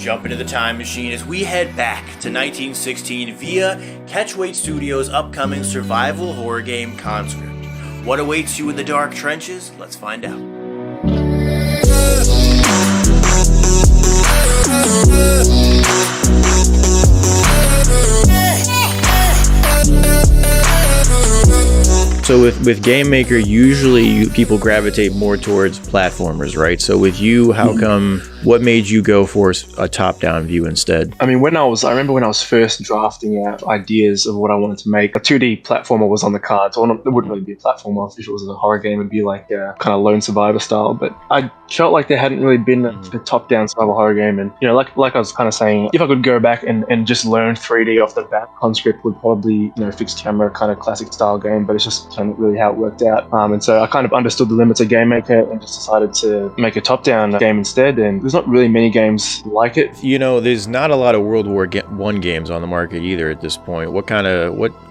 jump into the time machine as we head back to 1916 via Catchweight Studio's upcoming survival horror game Conscript. What awaits you in the dark trenches? Let's find out. So with Game Maker, usually people gravitate more towards platformers, right? So with you, how come, what made you go for a top-down view instead? I mean, I remember when I was first drafting out ideas of what I wanted to make, a 2D platformer was on the cards. Well, it wouldn't really be a platformer. If it was a horror game, it'd be like a kind of Lone Survivor style. But I felt like there hadn't really been a top-down survival horror game. And, you know, like I was kind of saying, if I could go back and just learn 3D off the bat, Conscript would probably, you know, fixed camera kind of classic style game, but it's just kind of really how it worked out. And so I kind of understood the limits of Game Maker and just decided to make a top-down game instead. And there's not really many games like it. You know, there's not a lot of World War I games on the market either at this point. What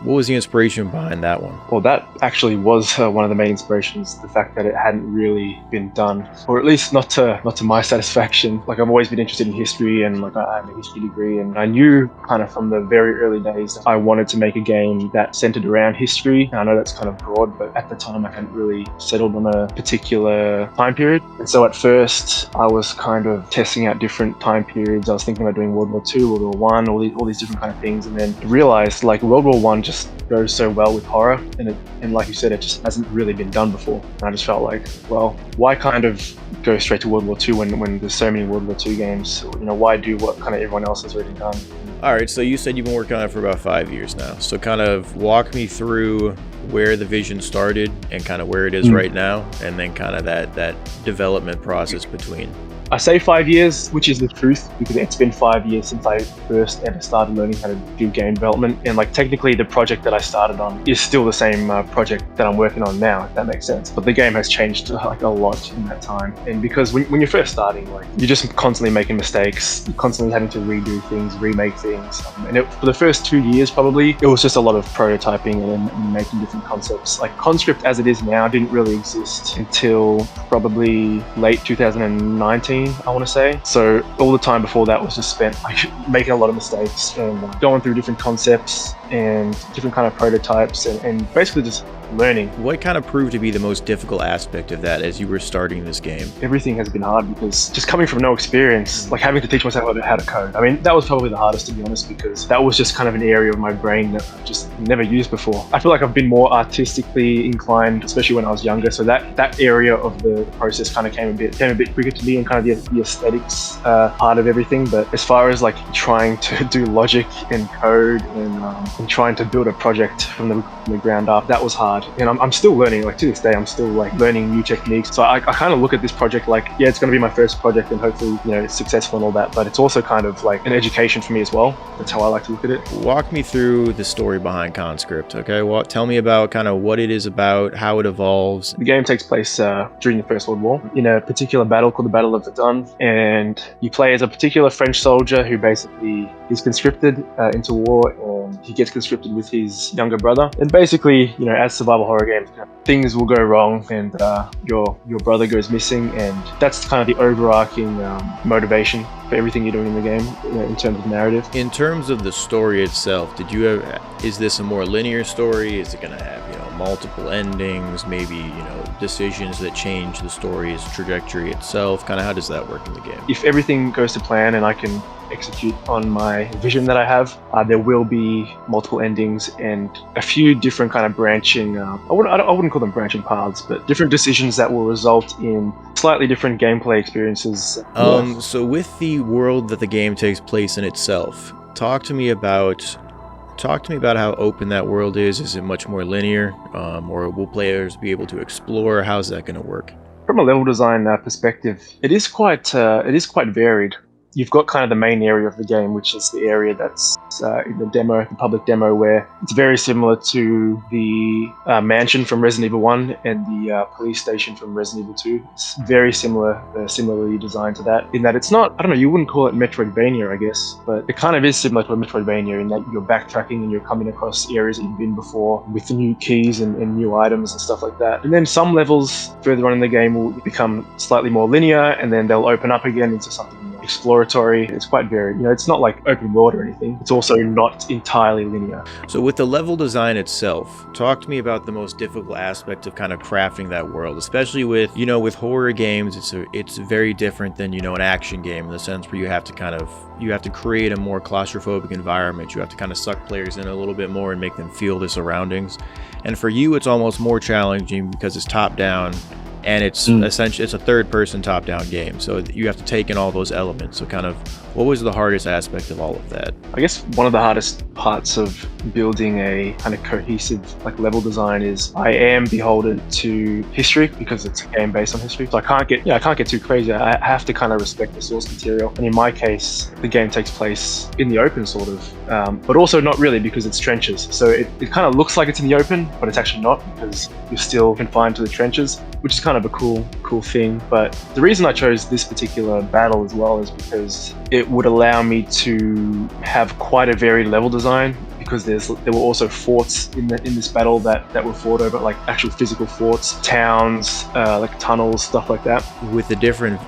was the inspiration behind that one? Well, that actually was one of the main inspirations, the fact that it hadn't really been done, or at least not to my satisfaction. Like, I've always been interested in history, and like I have a history degree, and I knew kind of from the very early days that I wanted to make a game that centered around history. And I know that's kind of broad, but at the time I hadn't really settled on a particular time period. And so at first I was kind of testing out different time periods. I was thinking about doing World War II, World War I, all these different kind of things, and then realized like World War I just goes so well with horror, and like you said, it just hasn't really been done before. And I just felt like, well, why kind of go straight to World War II when there's so many World War II games? You know, why do what kind of everyone else has already done? All right, so you said you've been working on it for about 5 years now. So kind of walk me through where the vision started and kind of where it is right now, and then kind of that development process between. I say 5 years, which is the truth, because it's been 5 years since I first ever started learning how to do game development. And like technically the project that I started on is still the same project that I'm working on now, if that makes sense. But the game has changed like a lot in that time. And because when you're first starting, like you're just constantly making mistakes, you're constantly having to redo things, remake things. For the first 2 years, probably, it was just a lot of prototyping and making different concepts. Like Conscript as it is now didn't really exist until probably late 2019. I want to say. So all the time before that was just spent like making a lot of mistakes and going through different concepts and different kind of prototypes and basically just learning. What kind of proved to be the most difficult aspect of that as you were starting this game? Everything has been hard because just coming from no experience, like having to teach myself how to code. I mean, that was probably the hardest, to be honest, because that was just kind of an area of my brain that I just never used before. I feel like I've been more artistically inclined, especially when I was younger. So that area of the process kind of came a bit quicker to me, and kind of the aesthetics part of everything. But as far as like trying to do logic and code and trying to build a project from the ground up, that was hard. And I'm still learning, like to this day, I'm still like learning new techniques. So I kind of look at this project like, yeah, it's going to be my first project and hopefully, you know, it's successful and all that, but it's also kind of like an education for me as well. That's how I like to look at it. Walk me through the story behind Conscript, okay? Well, tell me about kind of what it is about, how it evolves. The game takes place during the First World War in a particular battle called the Battle of Verdun, and you play as a particular French soldier who basically is conscripted into war, and he gets conscripted with his younger brother. And basically, you know, as survival horror games, things will go wrong and your brother goes missing, and that's kind of the overarching motivation for everything you're doing in the game, you know, in terms of narrative. In terms of the story itself, is this a more linear story? Is it going to have, you know, multiple endings, maybe, you know, decisions that change the story's trajectory itself? Kind of how does that work in the game? If everything goes to plan and I can execute on my vision that I have, there will be multiple endings and a few different kind of branching, I wouldn't call them branching paths, but different decisions that will result in slightly different gameplay experiences. So with the world that the game takes place in itself, talk to me about how open that world is. Is it much more linear, or will players be able to explore? How's that going to work? From a level design perspective, it is quite varied. You've got kind of the main area of the game, which is the area that's in the public demo, where it's very similar to the mansion from Resident Evil 1 and the police station from Resident Evil 2. It's very similarly designed to that, in that it's not, I don't know, you wouldn't call it Metroidvania, I guess, but it kind of is similar to a Metroidvania in that you're backtracking and you're coming across areas that you've been before with new keys and new items and stuff like that. And then some levels further on in the game will become slightly more linear, and then they'll open up again into something more exploratory. It's quite varied. It's not like open world or anything. It's also not entirely linear. So with the level design itself, talk to me about the most difficult aspect of kind of crafting that world, especially with, with horror games. It's very different than, an action game in the sense where you have to create a more claustrophobic environment. You have to kind of suck players in a little bit more and make them feel the surroundings. And for you, it's almost more challenging because it's top down. And it's essentially, it's a third-person top-down game, so you have to take in all those elements. So kind of, what was the hardest aspect of all of that? I guess one of the hardest parts of building a kind of cohesive level design is I am beholden to history because it's a game based on history. So I can't get too crazy. I have to kind of respect the source material. And in my case, the game takes place in the open, sort of, but also not really because it's trenches. So it kind of looks like it's in the open, but it's actually not because you're still confined to the trenches, which is kind of a cool thing. But the reason I chose this particular battle as well is because it would allow me to have quite a varied level design, because there were also forts in this battle that were fought over, like actual physical forts, towns, like tunnels, stuff like that. With the different,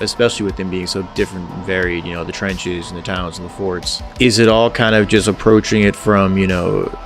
especially with them being so different and varied, the trenches and the towns and the forts, is it all kind of just approaching it from,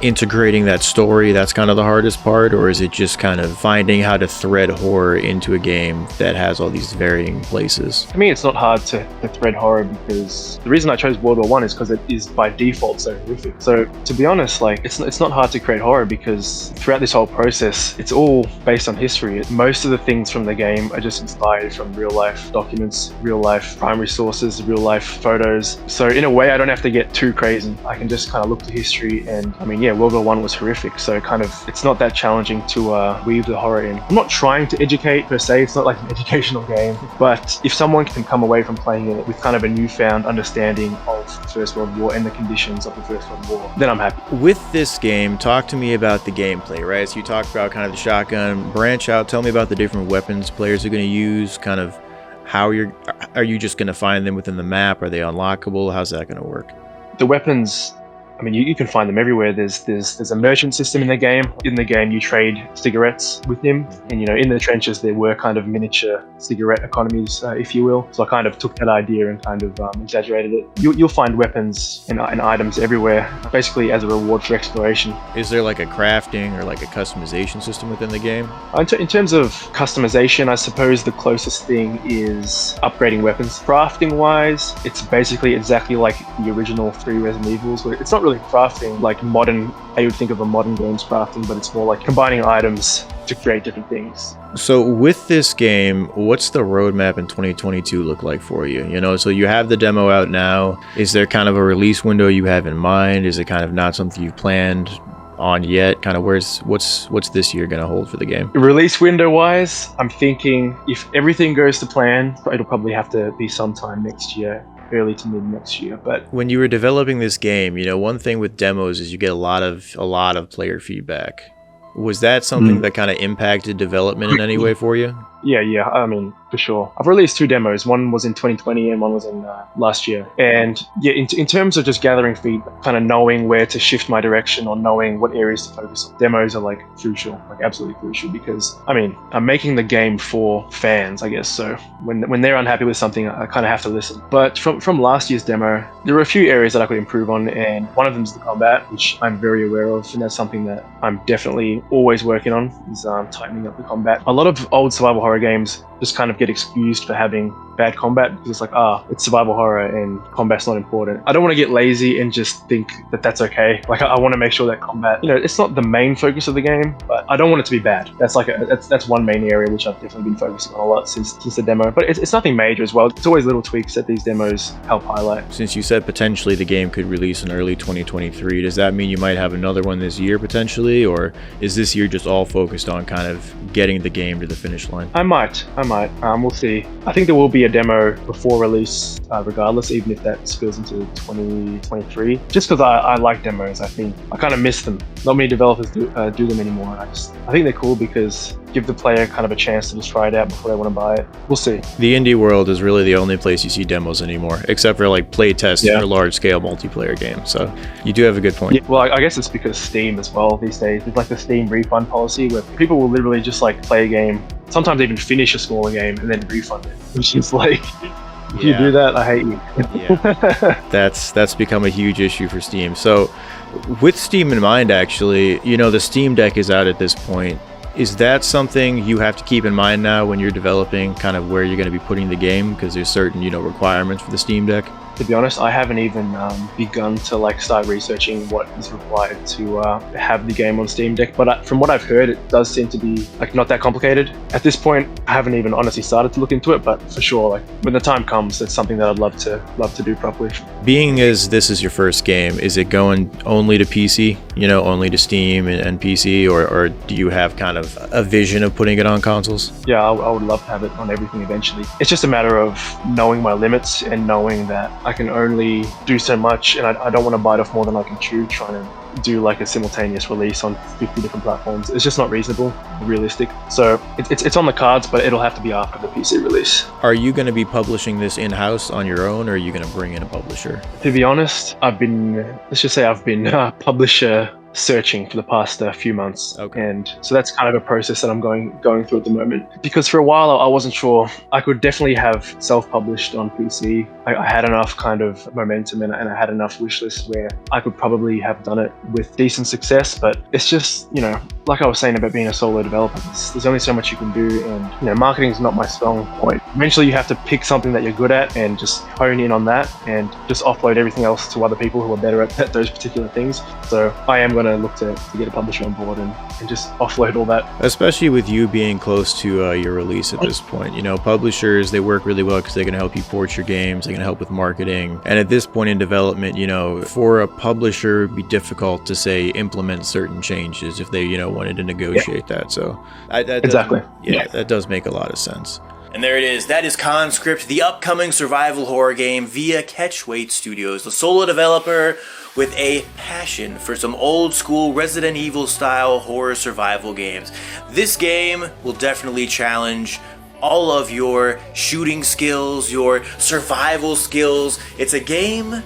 integrating that story, that's kind of the hardest part, or is it just kind of finding how to thread horror into a game that has all these varying places? I mean, it's not hard to thread horror, because the reason I chose WW1 is because it is by default so horrific. So to be honest, it's not hard to create horror, because throughout this whole process, it's all based on history. Most of the things from the game are just inspired from real life documents, real life primary sources, real life photos. So in a way, I don't have to get too crazy. I can just kind of look to history, and World War I was horrific. So it's not that challenging to weave the horror in. I'm not trying to educate per se. It's not like an educational game, but if someone can come away from playing it with kind of a newfound understanding of the First World War and the conditions of the First World War, then I'm happy. With this game, talk to me about the gameplay, right? So you talked about kind of the shotgun, branch out, tell me about the different weapons players are going to use, kind of how are you just going to find them within the map? Are they unlockable? How's that going to work? The weapons, you can find them everywhere. There's a merchant system in the game. In the game, you trade cigarettes with him, and in the trenches there were kind of miniature cigarette economies, if you will. So I kind of took that idea and kind of exaggerated it. You'll find weapons and items everywhere, basically as a reward for exploration. Is there like a crafting or like a customization system within the game? In terms of customization, I suppose the closest thing is upgrading weapons. Crafting wise, it's basically exactly like the original 3 Resident Evils, where it's not really crafting like modern, how you would think of a modern game's crafting, but it's more like combining items to create different things. So with this game, what's the roadmap in 2022 look like for you? So you have the demo out now. Is there kind of a release window you have in mind? Is it kind of not something you've planned on yet? Kind of what's this year going to hold for the game? Release window wise, I'm thinking if everything goes to plan, it'll probably have to be sometime next year. Early to mid next year. But when you were developing this game, one thing with demos is you get a lot of player feedback. Was that something that kind of impacted development in any way for you? Yeah, for sure. I've released 2 demos. One was in 2020 and one was in last year. And yeah, in terms of just gathering feedback, kind of knowing where to shift my direction or knowing what areas to focus on, demos are crucial, absolutely crucial, because I'm making the game for fans, I guess. So when they're unhappy with something, I kind of have to listen. But from last year's demo, there were a few areas that I could improve on, and one of them is the combat, which I'm very aware of, and that's something that I'm definitely always working on, is tightening up the combat. A lot of old survival horror games just kind of get excused for having bad combat because it's like, it's survival horror and combat's not important. I don't want to get lazy and just think that that's okay. I want to make sure that combat, it's not the main focus of the game, but I don't want it to be bad. That's that's one main area which I've definitely been focusing on a lot since the demo. But it's nothing major as well. It's always little tweaks that these demos help highlight. Since you said potentially the game could release in early 2023, does that mean you might have another one this year potentially, or is this year just all focused on kind of getting the game to the finish line? I might. We'll see. I think there will be a demo before release, regardless, even if that spills into 2023. Just because I like demos, I think I kind of miss them. Not many developers do them anymore. I think they're cool because give the player kind of a chance to just try it out before they want to buy it. We'll see. The indie world is really the only place you see demos anymore, except for play tests for large-scale multiplayer games. So you do have a good point. Yeah, well, I guess it's because Steam as well these days. There's the Steam refund policy where people will literally just play a game, sometimes even finish a smaller game and then refund it, which is If you do that, I hate you. Yeah. That's become a huge issue for Steam. So with Steam in mind, actually, the Steam Deck is out at this point. Is that something you have to keep in mind now when you're developing kind of where you're going to be putting the game? Because there's certain, requirements for the Steam Deck. To be honest, I haven't even begun to start researching what is required to have the game on Steam Deck. But from what I've heard, it does seem to be not that complicated. At this point, I haven't even honestly started to look into it. But for sure, when the time comes, it's something that I'd love to do properly. Being as this is your first game, is it going only to PC? Only to Steam and PC, or do you have kind of a vision of putting it on consoles? Yeah, I would love to have it on everything eventually. It's just a matter of knowing my limits and knowing that I can only do so much, and I don't want to bite off more than I can chew, trying to do a simultaneous release on 50 different platforms. It's just not reasonable, realistic. So it's on the cards, but it'll have to be after the PC release. Are you going to be publishing this in-house on your own, or are you going to bring in a publisher? To be honest, I've been publisher searching for the past few months. Okay. And so that's kind of a process that I'm going through at the moment, because for a while I wasn't sure. I could definitely have self-published on PC. I had enough kind of momentum and I had enough wish lists where I could probably have done it with decent success, but it's just, like I was saying about being a solo developer, there's only so much you can do, and marketing is not my strong point. Eventually you have to pick something that you're good at and just hone in on that and just offload everything else to other people who are better at those particular things. So I am going to look to get a publisher on board and just offload all that. Especially with you being close to your release at this point. Publishers, they work really well because they can help you port your games, they can help with marketing. And at this point in development, for a publisher, it'd be difficult to say implement certain changes if they, wanted to negotiate that. So Exactly. That does make a lot of sense. And there it is. That is Conscript, the upcoming survival horror game via Catchweight Studios, the solo developer with a passion for some old school Resident Evil style horror survival games. This game will definitely challenge all of your shooting skills, your survival skills. It's a game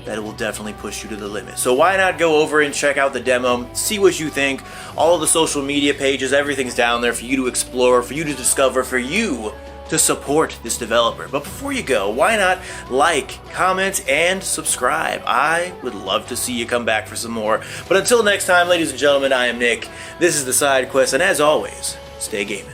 that will definitely push you to the limit. So why not go over and check out the demo, see what you think. All of the social media pages, everything's down there for you to explore, for you to discover, for you to support this developer. But before you go, why not like, comment, and subscribe? I would love to see you come back for some more. But until next time, ladies and gentlemen, I am Nick. This is The Side Quest, and as always, stay gaming.